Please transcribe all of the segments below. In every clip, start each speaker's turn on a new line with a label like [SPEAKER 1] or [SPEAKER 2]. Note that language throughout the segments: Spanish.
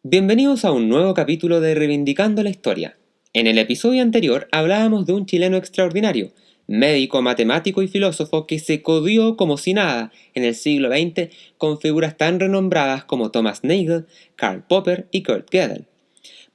[SPEAKER 1] Bienvenidos a un nuevo capítulo de Reivindicando la Historia. En el episodio anterior hablábamos de un chileno extraordinario, médico, matemático y filósofo que se codió como si nada en el siglo XX con figuras tan renombradas como Thomas Nagel, Karl Popper y Kurt Gödel.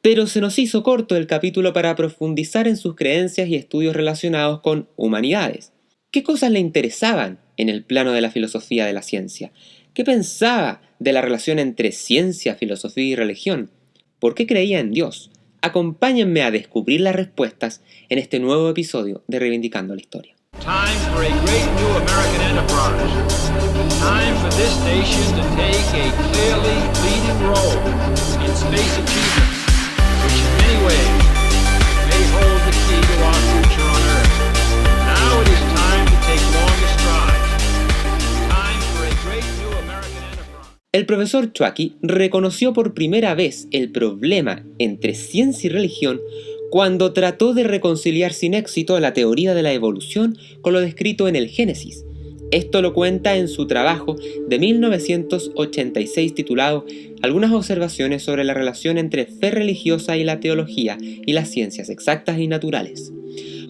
[SPEAKER 1] Pero se nos hizo corto el capítulo para profundizar en sus creencias y estudios relacionados con humanidades. ¿Qué cosas le interesaban en el plano de la filosofía de la ciencia? ¿Qué pensaba de la relación entre ciencia, filosofía y religión? ¿Por qué creía en Dios? Acompáñenme a descubrir las respuestas en este nuevo episodio de Reivindicando la Historia.
[SPEAKER 2] Time for a great new American enterprise. Time for this nation to take a clearly leading role in space achievement, which in many ways may hold the key to our future on Earth. Now it is time to take longer strides. Time for a great new American enterprise.
[SPEAKER 1] El profesor Chouaki reconoció por primera vez el problema entre ciencia y religión cuando trató de reconciliar sin éxito la teoría de la evolución con lo descrito en el Génesis. Esto lo cuenta en su trabajo de 1986 titulado Algunas observaciones sobre la relación entre fe religiosa y la teología y las ciencias exactas y naturales.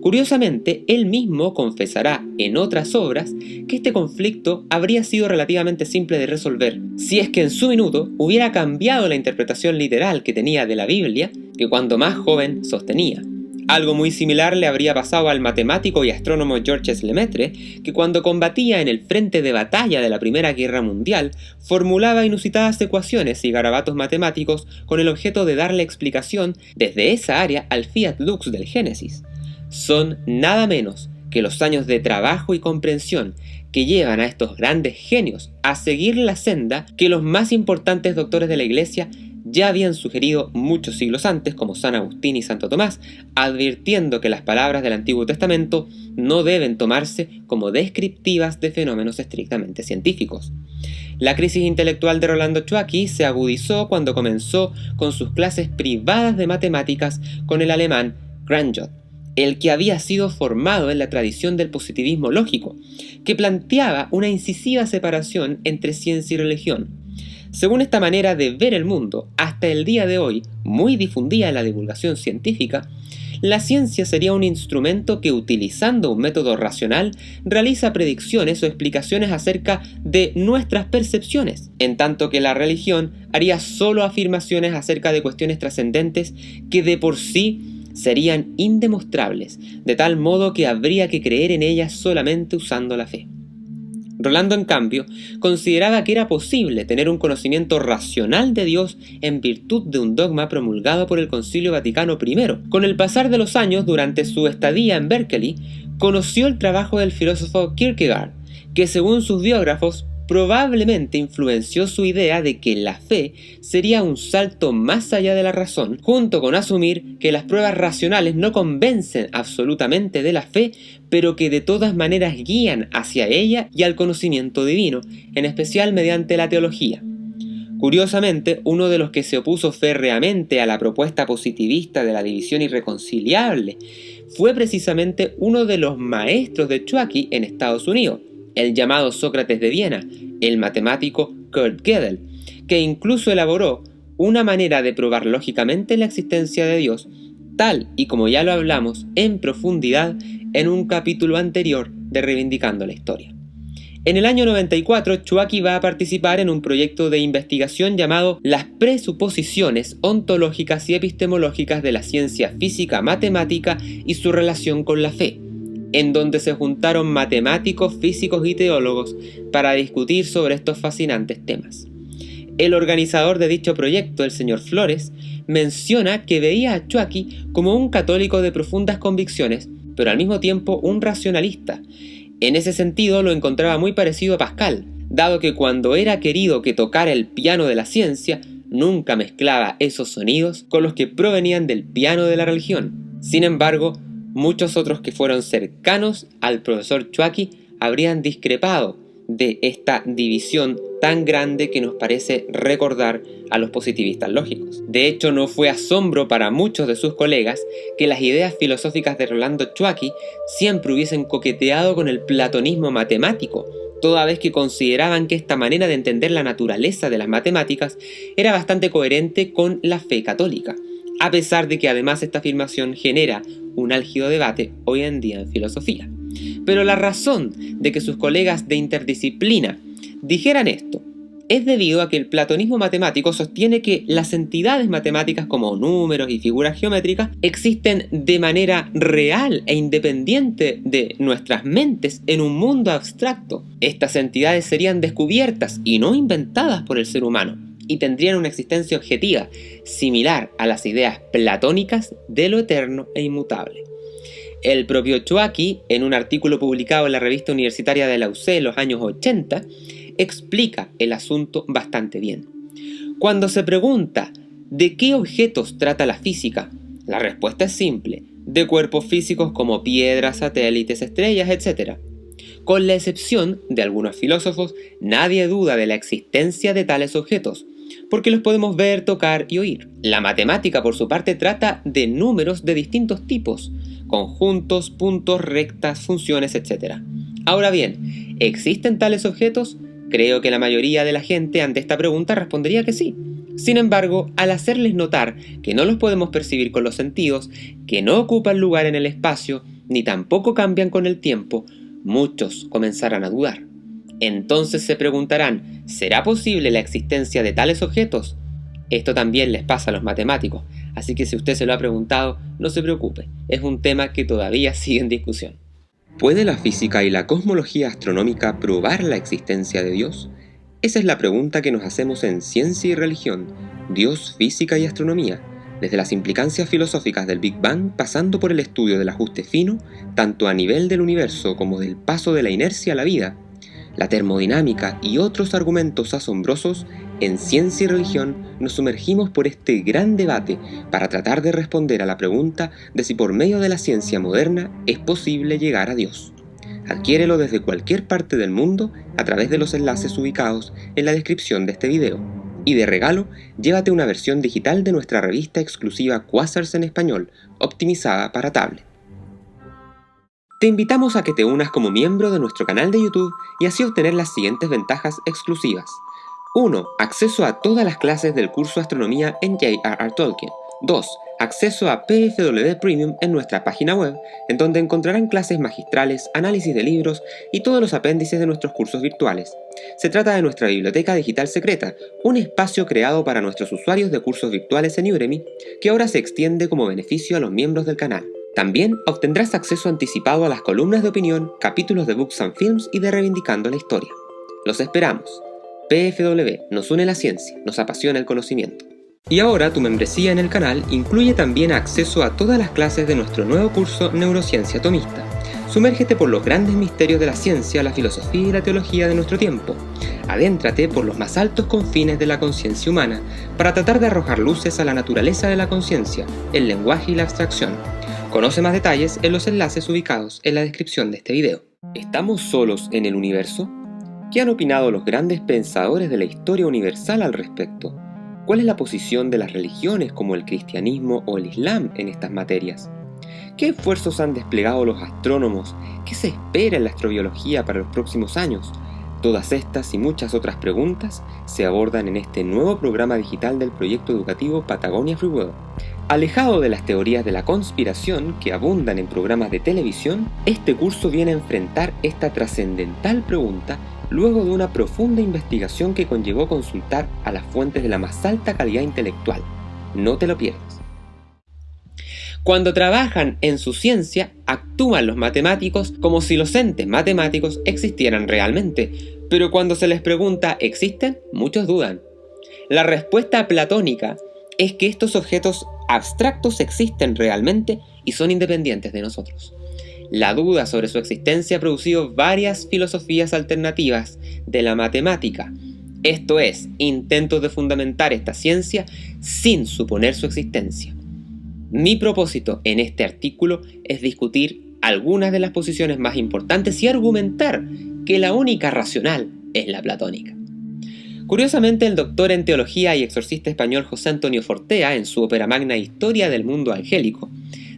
[SPEAKER 1] Curiosamente, él mismo confesará en otras obras que este conflicto habría sido relativamente simple de resolver, si es que en su minuto hubiera cambiado la interpretación literal que tenía de la Biblia que cuando más joven sostenía. Algo muy similar le habría pasado al matemático y astrónomo Georges Lemaitre, que cuando combatía en el frente de batalla de la Primera Guerra Mundial, formulaba inusitadas ecuaciones y garabatos matemáticos con el objeto de darle explicación desde esa área al Fiat Lux del Génesis. Son nada menos que los años de trabajo y comprensión que llevan a estos grandes genios a seguir la senda que los más importantes doctores de la Iglesia ya habían sugerido muchos siglos antes, como San Agustín y Santo Tomás, advirtiendo que las palabras del Antiguo Testamento no deben tomarse como descriptivas de fenómenos estrictamente científicos. La crisis intelectual de Rolando Chouaki se agudizó cuando comenzó con sus clases privadas de matemáticas con el alemán Grandjot, el que había sido formado en la tradición del positivismo lógico, que planteaba una incisiva separación entre ciencia y religión. Según esta manera de ver el mundo, hasta el día de hoy, muy difundida en la divulgación científica, la ciencia sería un instrumento que, utilizando un método racional, realiza predicciones o explicaciones acerca de nuestras percepciones, en tanto que la religión haría solo afirmaciones acerca de cuestiones trascendentes que de por sí serían indemostrables, de tal modo que habría que creer en ellas solamente usando la fe. Rolando, en cambio, consideraba que era posible tener un conocimiento racional de Dios en virtud de un dogma promulgado por el Concilio Vaticano I. Con el pasar de los años, durante su estadía en Berkeley, conoció el trabajo del filósofo Kierkegaard, que según sus biógrafos, probablemente influenció su idea de que la fe sería un salto más allá de la razón, junto con asumir que las pruebas racionales no convencen absolutamente de la fe, pero que de todas maneras guían hacia ella y al conocimiento divino, en especial mediante la teología. Curiosamente, uno de los que se opuso férreamente a la propuesta positivista de la división irreconciliable fue precisamente uno de los maestros de Chouaki en Estados Unidos, el llamado Sócrates de Viena, el matemático Kurt Gödel, que incluso elaboró una manera de probar lógicamente la existencia de Dios, tal y como ya lo hablamos en profundidad en un capítulo anterior de Reivindicando la Historia. En el año 94, Chouaki va a participar en un proyecto de investigación llamado Las presuposiciones ontológicas y epistemológicas de la ciencia física matemática y su relación con la fe, en donde se juntaron matemáticos, físicos y teólogos para discutir sobre estos fascinantes temas. El organizador de dicho proyecto, el señor Flores, menciona que veía a Chouaki como un católico de profundas convicciones, pero al mismo tiempo un racionalista. En ese sentido lo encontraba muy parecido a Pascal, dado que cuando era querido que tocara el piano de la ciencia, nunca mezclaba esos sonidos con los que provenían del piano de la religión. Sin embargo, muchos otros que fueron cercanos al profesor Chouaki habrían discrepado de esta división tan grande que nos parece recordar a los positivistas lógicos. De hecho, no fue asombro para muchos de sus colegas que las ideas filosóficas de Rolando Chouaki siempre hubiesen coqueteado con el platonismo matemático, toda vez que consideraban que esta manera de entender la naturaleza de las matemáticas era bastante coherente con la fe católica, a pesar de que además esta afirmación genera un álgido debate hoy en día en filosofía. Pero la razón de que sus colegas de interdisciplina dijeran esto es debido a que el platonismo matemático sostiene que las entidades matemáticas como números y figuras geométricas existen de manera real e independiente de nuestras mentes en un mundo abstracto. Estas entidades serían descubiertas y no inventadas por el ser humano y tendrían una existencia objetiva, similar a las ideas platónicas de lo eterno e inmutable. El propio Chouaki, en un artículo publicado en la revista universitaria de la UC en los años 80, explica el asunto bastante bien. Cuando se pregunta ¿de qué objetos trata la física? La respuesta es simple: de cuerpos físicos como piedras, satélites, estrellas, etc. Con la excepción de algunos filósofos, nadie duda de la existencia de tales objetos, porque los podemos ver, tocar y oír. La matemática, por su parte, trata de números de distintos tipos: conjuntos, puntos, rectas, funciones, etc. Ahora bien, ¿existen tales objetos? Creo que la mayoría de la gente ante esta pregunta respondería que sí. Sin embargo, al hacerles notar que no los podemos percibir con los sentidos, que no ocupan lugar en el espacio, ni tampoco cambian con el tiempo, muchos comenzarán a dudar. Entonces se preguntarán, ¿será posible la existencia de tales objetos? Esto también les pasa a los matemáticos, así que si usted se lo ha preguntado, no se preocupe, es un tema que todavía sigue en discusión. ¿Puede la física y la cosmología astronómica probar la existencia de Dios? Esa es la pregunta que nos hacemos en Ciencia y Religión, Dios, Física y Astronomía, desde las implicancias filosóficas del Big Bang pasando por el estudio del ajuste fino, tanto a nivel del universo como del paso de la inercia a la vida, la termodinámica y otros argumentos asombrosos. En Ciencia y Religión nos sumergimos por este gran debate para tratar de responder a la pregunta de si por medio de la ciencia moderna es posible llegar a Dios. Adquiérelo desde cualquier parte del mundo a través de los enlaces ubicados en la descripción de este video. Y de regalo, llévate una versión digital de nuestra revista exclusiva Quasars en español, optimizada para tablet. Te invitamos a que te unas como miembro de nuestro canal de YouTube y así obtener las siguientes ventajas exclusivas. 1. Acceso a todas las clases del curso Astronomía en J.R.R. Tolkien. 2. Acceso a PFW Premium en nuestra página web, en donde encontrarán clases magistrales, análisis de libros y todos los apéndices de nuestros cursos virtuales. Se trata de nuestra biblioteca digital secreta, un espacio creado para nuestros usuarios de cursos virtuales en Udemy, que ahora se extiende como beneficio a los miembros del canal. También obtendrás acceso anticipado a las columnas de opinión, capítulos de Books and Films y de Reivindicando la Historia. Los esperamos. PFW nos une la ciencia, nos apasiona el conocimiento. Y ahora tu membresía en el canal incluye también acceso a todas las clases de nuestro nuevo curso Neurociencia Atomista. Sumérgete por los grandes misterios de la ciencia, la filosofía y la teología de nuestro tiempo. Adéntrate por los más altos confines de la conciencia humana para tratar de arrojar luces a la naturaleza de la conciencia, el lenguaje y la abstracción. Conoce más detalles en los enlaces ubicados en la descripción de este video. ¿Estamos solos en el universo? ¿Qué han opinado los grandes pensadores de la historia universal al respecto? ¿Cuál es la posición de las religiones como el cristianismo o el islam en estas materias? ¿Qué esfuerzos han desplegado los astrónomos? ¿Qué se espera en la astrobiología para los próximos años? Todas estas y muchas otras preguntas se abordan en este nuevo programa digital del proyecto educativo Patagonia Free World. Alejado de las teorías de la conspiración que abundan en programas de televisión, este curso viene a enfrentar esta trascendental pregunta luego de una profunda investigación que conllevó consultar a las fuentes de la más alta calidad intelectual. No te lo pierdas. Cuando trabajan en su ciencia, actúan los matemáticos como si los entes matemáticos existieran realmente, pero cuando se les pregunta ¿existen?, muchos dudan. La respuesta platónica es que estos objetos abstractos existen realmente y son independientes de nosotros. La duda sobre su existencia ha producido varias filosofías alternativas de la matemática, esto es, intentos de fundamentar esta ciencia sin suponer su existencia. Mi propósito en este artículo es discutir algunas de las posiciones más importantes y argumentar que la única racional es la platónica. Curiosamente, el doctor en teología y exorcista español José Antonio Fortea, en su ópera magna Historia del Mundo Angélico,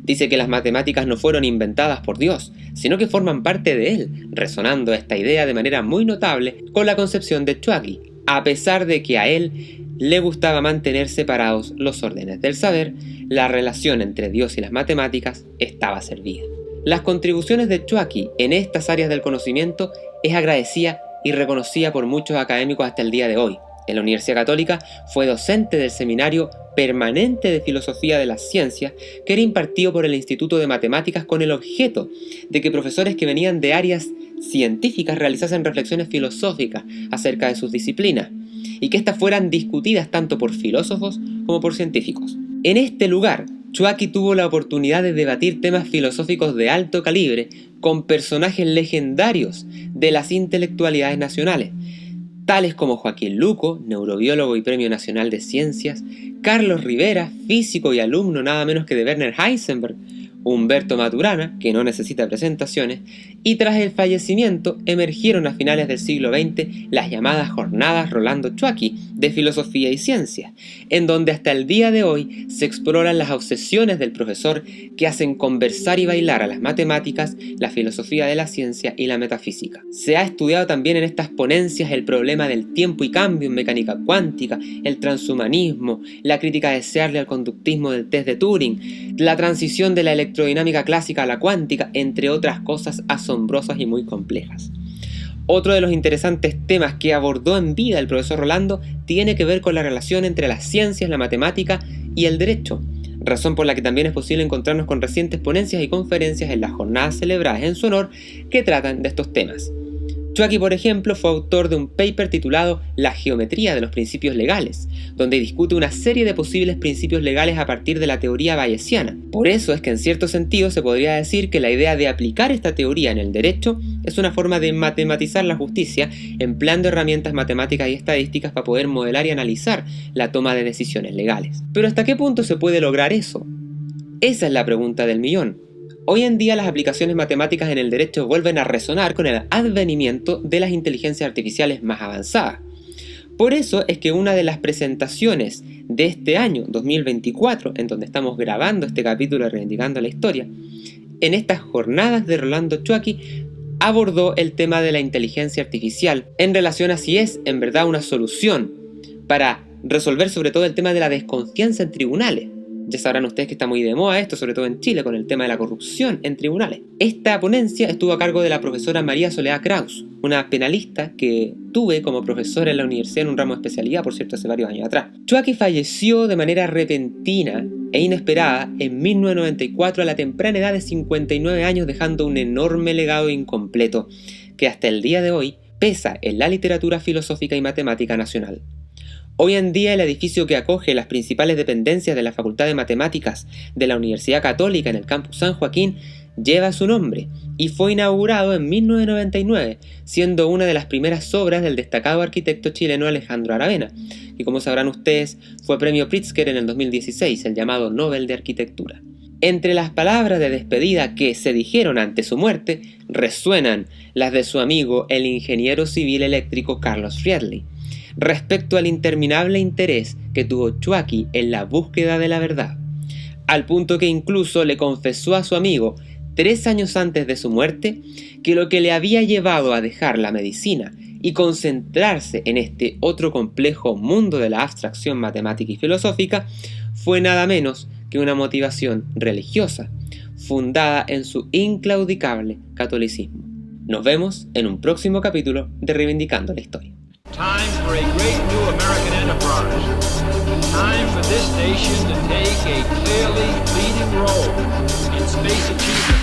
[SPEAKER 1] Dice que las matemáticas no fueron inventadas por Dios, sino que forman parte de él, resonando esta idea de manera muy notable con la concepción de Chwacky, a pesar de que a él le gustaba mantener separados los órdenes del saber. La relación entre Dios y las matemáticas estaba servida. Las contribuciones de Chwacky en estas áreas del conocimiento es agradecida y reconocida por muchos académicos hasta el día de hoy. En la Universidad Católica fue docente del Seminario Permanente de Filosofía de las Ciencias, que era impartido por el Instituto de Matemáticas con el objeto de que profesores que venían de áreas científicas realizasen reflexiones filosóficas acerca de sus disciplinas, y que éstas fueran discutidas tanto por filósofos como por científicos. En este lugar, Chwacky tuvo la oportunidad de debatir temas filosóficos de alto calibre con personajes legendarios de las intelectualidades nacionales, tales como Joaquín Luco, neurobiólogo y Premio Nacional de Ciencias, Carlos Rivera, físico y alumno nada menos que de Werner Heisenberg, Humberto Maturana, que no necesita presentaciones, y tras el fallecimiento emergieron a finales del siglo XX las llamadas Jornadas Rolando Chwacky de Filosofía y Ciencia, en donde hasta el día de hoy se exploran las obsesiones del profesor que hacen conversar y bailar a las matemáticas, la filosofía de la ciencia y la metafísica. Se ha estudiado también en estas ponencias el problema del tiempo y cambio en mecánica cuántica, el transhumanismo, la crítica deseable al conductismo del test de Turing, la transición de la electrodinámica clásica a la cuántica, entre otras cosas asombrosas y muy complejas. Otro de los interesantes temas que abordó en vida el profesor Rolando tiene que ver con la relación entre las ciencias, la matemática y el derecho, razón por la que también es posible encontrarnos con recientes ponencias y conferencias en las jornadas celebradas en su honor que tratan de estos temas. Chwacky, por ejemplo, fue autor de un paper titulado La geometría de los principios legales, donde discute una serie de posibles principios legales a partir de la teoría bayesiana. Por eso es que en cierto sentido se podría decir que la idea de aplicar esta teoría en el derecho es una forma de matematizar la justicia, empleando herramientas matemáticas y estadísticas para poder modelar y analizar la toma de decisiones legales. Pero ¿hasta qué punto se puede lograr eso? Esa es la pregunta del millón. Hoy en día las aplicaciones matemáticas en el derecho vuelven a resonar con el advenimiento de las inteligencias artificiales más avanzadas. Por eso es que una de las presentaciones de este año 2024, en donde estamos grabando este capítulo Reivindicando la Historia, en estas jornadas de Rolando Chwacky abordó el tema de la inteligencia artificial en relación a si es en verdad una solución para resolver sobre todo el tema de la desconfianza en tribunales. Ya sabrán ustedes que está muy de moda esto, sobre todo en Chile, con el tema de la corrupción en tribunales. Esta ponencia estuvo a cargo de la profesora María Soledad Kraus, una penalista que tuve como profesora en la universidad en un ramo de especialidad, por cierto, hace varios años atrás. Chwacky falleció de manera repentina e inesperada en 1994 a la temprana edad de 59 años, dejando un enorme legado incompleto que hasta el día de hoy pesa en la literatura filosófica y matemática nacional. Hoy en día el edificio que acoge las principales dependencias de la Facultad de Matemáticas de la Universidad Católica en el campus San Joaquín lleva su nombre y fue inaugurado en 1999, siendo una de las primeras obras del destacado arquitecto chileno Alejandro Aravena, que como sabrán ustedes fue premio Pritzker en el 2016, el llamado Nobel de Arquitectura. Entre las palabras de despedida que se dijeron ante su muerte resuenan las de su amigo el ingeniero civil eléctrico Carlos Friedli, respecto al interminable interés que tuvo Chwacky en la búsqueda de la verdad, al punto que incluso le confesó a su amigo 3 años antes de su muerte que lo que le había llevado a dejar la medicina y concentrarse en este otro complejo mundo de la abstracción matemática y filosófica fue nada menos que una motivación religiosa, fundada en su inclaudicable catolicismo. Nos vemos en un próximo capítulo de Reivindicando la Historia.
[SPEAKER 2] Time for a great new American enterprise. Time for this nation to take a clearly leading role in space achievement.